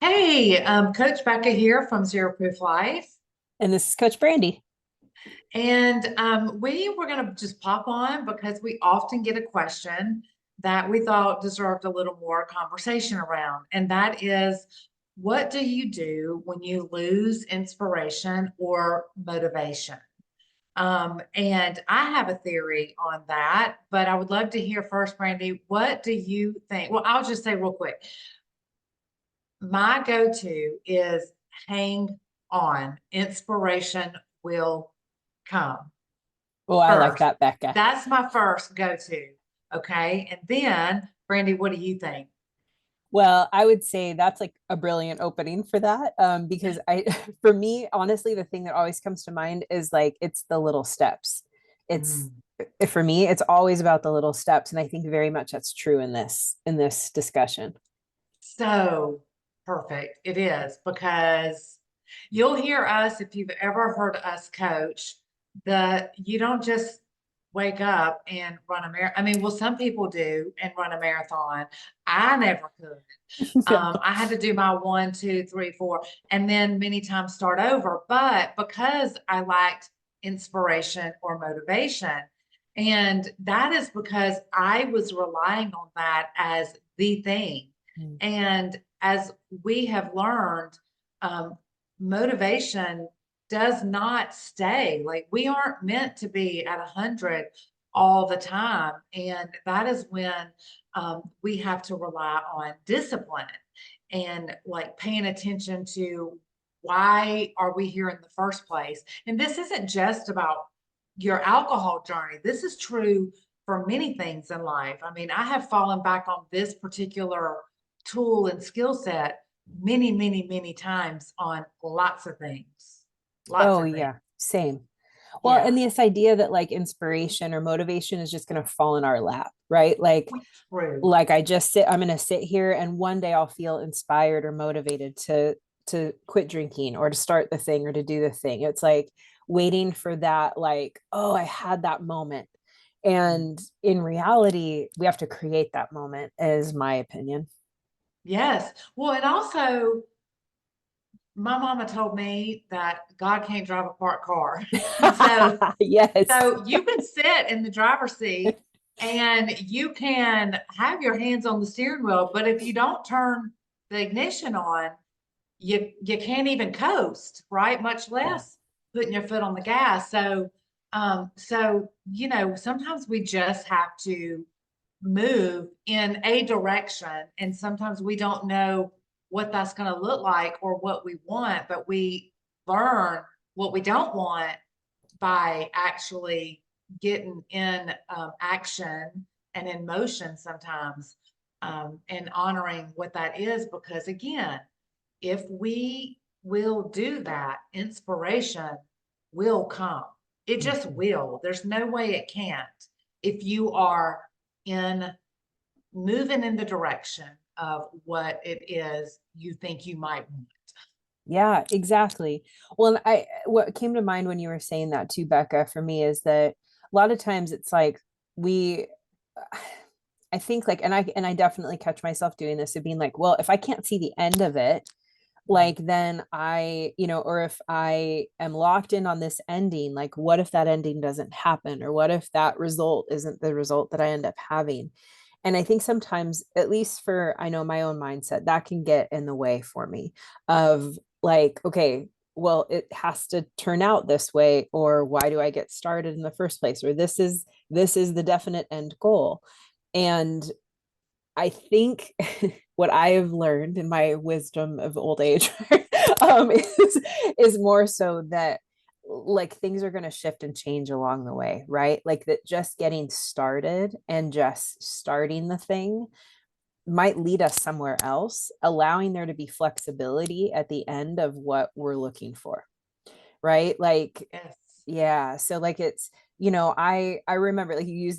Hey, Coach Becca here from Zero Proof Life. And this is Coach Brandy. And we were going to just pop on because we often get a question that we thought deserved a little more conversation around. And that is, what do you do when you lose inspiration or motivation? And I have a theory on that, but I would love to hear first, Brandy, what do you think? Well, I'll just say real quick. My go-to is hang on. Inspiration will come Oh, I like first. that, Becca. That's my first go-to. Okay. And then, Brandy, what do you think? Well, I would say that's like a brilliant opening for that. Because for me, honestly, the thing that always comes to mind is like it's the little steps. It's Mm. for me, it's always about the little steps, and I think very much that's true in this discussion. So perfect. It is because you'll hear us if you've ever heard us coach, that you don't just wake up and run a marathon. I mean, well, some people do and run a marathon. I never could. I had to do my one, two, three, four, and then many times start over. But because I lacked inspiration or motivation, and that is because I was relying on that as the thing. And as we have learned, um, motivation does not stay. Like we aren't meant to be at 100 all the time. And that is when we have to rely on discipline and like paying attention to why are we here in the first place. And this isn't just about your alcohol journey. This is true for many things in life. I mean, I have fallen back on this particular tool and skill set many, many, many times on lots of things. Lots Oh of things. yeah, same. Well, Yeah. and this idea that like inspiration or motivation is just going to fall in our lap, right? Like True. like I'm going to sit here and one day I'll feel inspired or motivated to quit drinking or to start the thing or to do the thing. It's like waiting for that, like, oh, I had that moment. And in reality, we have to create that moment, is my opinion. Yes. Well, and also my mama told me that God can't drive a parked car. So Yes. so you can sit in the driver's seat and you can have your hands on the steering wheel, but if you don't turn the ignition on, you can't even coast, right? Much Yeah. less putting your foot on the gas. So you know, sometimes we just have to move in a direction, and sometimes we don't know what that's going to look like or what we want, but we learn what we don't want by actually getting in action and in motion sometimes, and honoring what that is. Because again, if we will do that, inspiration will come. It just Mhm. will. There's no way it can't if you are in moving in the direction of what it is you think you might want. Yeah, exactly. Well, and what came to mind when you were saying that too, Becca, for me is that a lot of times it's like we I think like and I definitely catch myself doing this of being like, well, if I can't see the end of it, like then or if I am locked in on this ending, like what if that ending doesn't happen? Or what if that result isn't the result that I end up having? And I think sometimes, at least for I know my own mindset, that can get in the way for me of like, okay, well, it has to turn out this way, or why do I get started in the first place? Or this is the definite end goal. And I think what I have learned in my wisdom of old age is more so that like things are going to shift and change along the way, right? Like that just getting started and just starting the thing might lead us somewhere else, allowing there to be flexibility at the end of what we're looking for, right? Like Yes. yeah, so like I remember like you use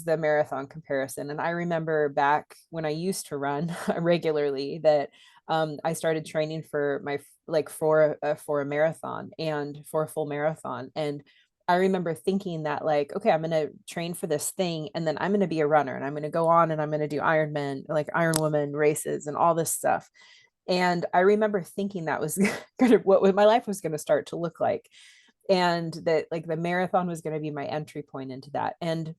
the marathon comparison, and I remember back when I used to run regularly that I started training for my like for a marathon and for a full marathon. And I remember thinking that like, okay, I'm going to train for this thing and then I'm going to be a runner and I'm going to go on and I'm going to do Ironman, like Iron Woman races and all this stuff. And I remember thinking that was kind of what my life was going to start to look like. And that like the marathon was going to be my entry point into that. And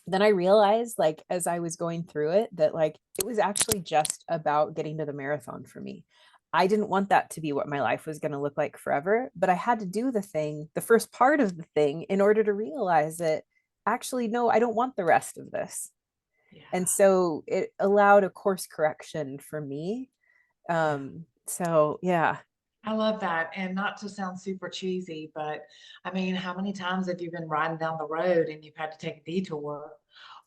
then I realized, like, as I was going through it, that like it was actually just about getting to the marathon for me. I didn't want that to be what my life was going to look like forever, but I had to do the thing, the first part of the thing, in order to realize that actually, no, I don't want the rest of this. Yeah. And so it allowed a course correction for me. Yeah. So yeah. I love that. And not to sound super cheesy, but I mean, how many times have you been riding down the road and you've had to take a detour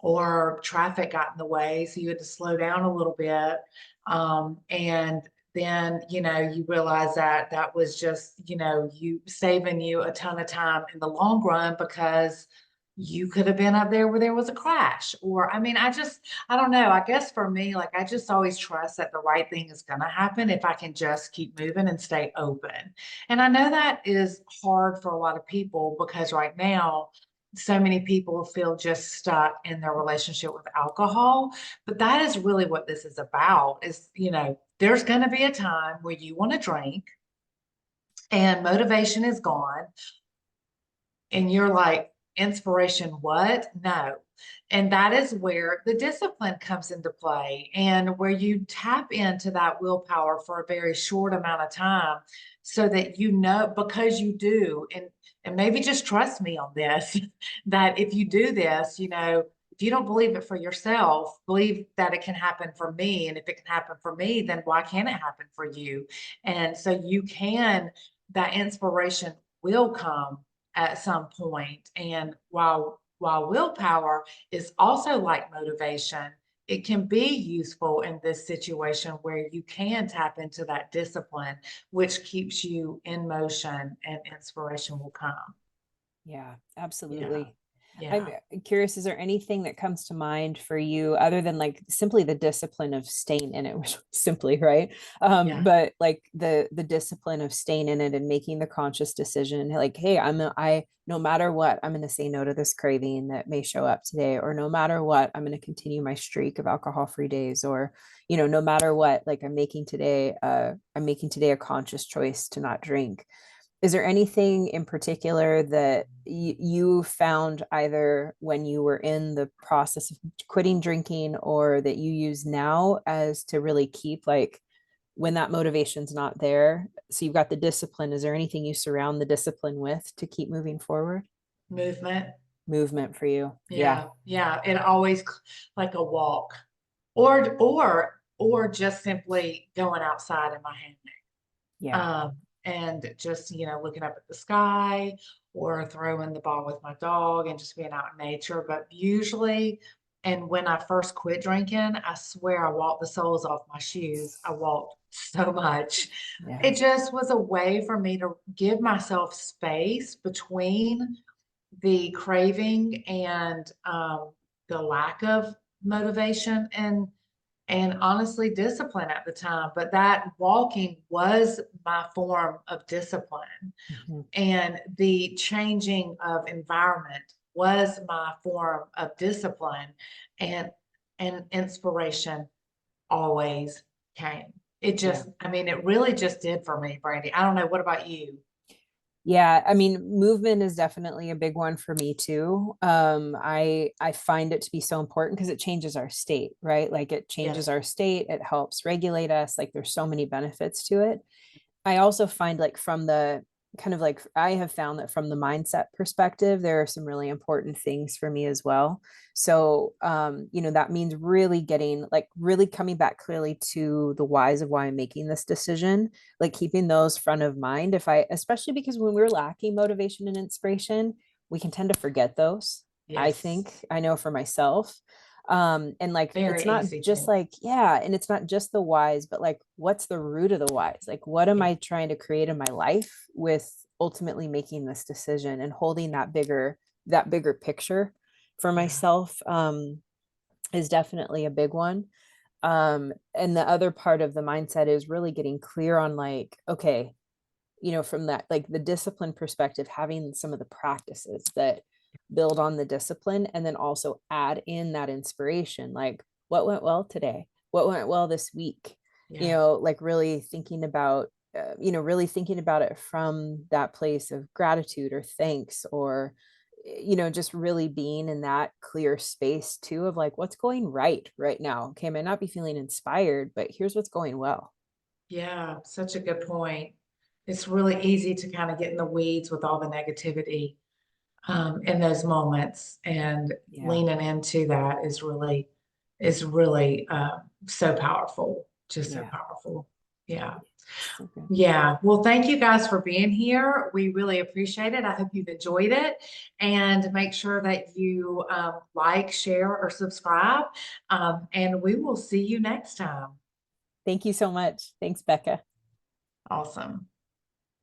or traffic got in the way, so you had to slow down a little bit? And then, you realize that that was just, you saving you a ton of time in the long run because you could have been up there where there was a crash. Or, I mean, I don't know. I guess for me, like, I just always trust that the right thing is going to happen if I can just keep moving and stay open. And I know that is hard for a lot of people because right now, so many people feel just stuck in their relationship with alcohol. But that is really what this is about is, there's going to be a time where you want to drink and motivation is gone and you're like, inspiration, what? No. And that is where the discipline comes into play and where you tap into that willpower for a very short amount of time so that because you do, and maybe just trust me on this, that if you do this, if you don't believe it for yourself, believe that it can happen for me. And if it can happen for me, then why can't it happen for you? And so that inspiration will come at some point. And while willpower is also like motivation, it can be useful in this situation where you can tap into that discipline, which keeps you in motion and inspiration will come. Yeah, Yeah. absolutely. I'm Yeah. curious, is there anything that comes to mind for you other than like simply the discipline of staying in it, which simply, right? Yeah. But like the discipline of staying in it and making the conscious decision, like, hey, no matter what, I'm gonna say no to this craving that may show up today, or no matter what, I'm gonna continue my streak of alcohol-free days, or no matter what, like I'm making today a conscious choice to not drink. Is there anything in particular that you found either when you were in the process of quitting drinking or that you use now as to really keep like when that motivation's not there? So you've got the discipline. Is there anything you surround the discipline with to keep moving forward? Movement. Movement for you. Yeah. Yeah. Yeah. It always like a walk or just simply going outside in my hammock. Yeah. And just, looking up at the sky or throwing the ball with my dog and just being out in nature. But usually, and when I first quit drinking, I swear I walked the soles off my shoes. I walked so much. Yeah. It just was a way for me to give myself space between the craving and the lack of motivation and honestly discipline at the time, but that walking was my form of discipline Mhm. and the changing of environment was my form of discipline and inspiration always came. It Yeah. just, I mean, it really just did for me, Brandy. I don't know. What about you? Yeah, I mean, movement is definitely a big one for me too. I find it to be so important because it changes our state, right? Like it changes Yes. our state, it helps regulate us. Like there's so many benefits to it. I also find like from the kind of like I have found that from the mindset perspective, there are some really important things for me as well. So that means really getting like really coming back clearly to the whys of why I'm making this decision, like keeping those front of mind. Especially because when we're lacking motivation and inspiration, we can tend to forget those. I Yes. think I know for myself and like it's Very not easy just to. like yeah, and it's not just the whys, but like what's the root of the whys, like what am Yeah. I trying to create in my life with ultimately making this decision and holding that bigger picture for Yeah. myself is definitely a big one. And the other part of the mindset is really getting clear on like okay, from that like the discipline perspective, having some of the practices that build on the discipline and then also add in that inspiration, like what went well today, what went well this week, you Yeah. know, like really thinking about, really thinking about it from that place of gratitude or thanks, or, just really being in that clear space too of like, what's going right now. Okay, I might not be feeling inspired, but here's what's going well. Yeah, such a good point. It's really easy to kind of get in the weeds with all the negativity in those moments, and Yeah. leaning into that is really so powerful, just so Yeah. powerful. Yeah. So good. Yeah. Well, thank you guys for being here. We really appreciate it. I hope you've enjoyed it, and make sure that you like, share, or subscribe. And we will see you next time. Thank you so much. Thanks, Becca. Awesome.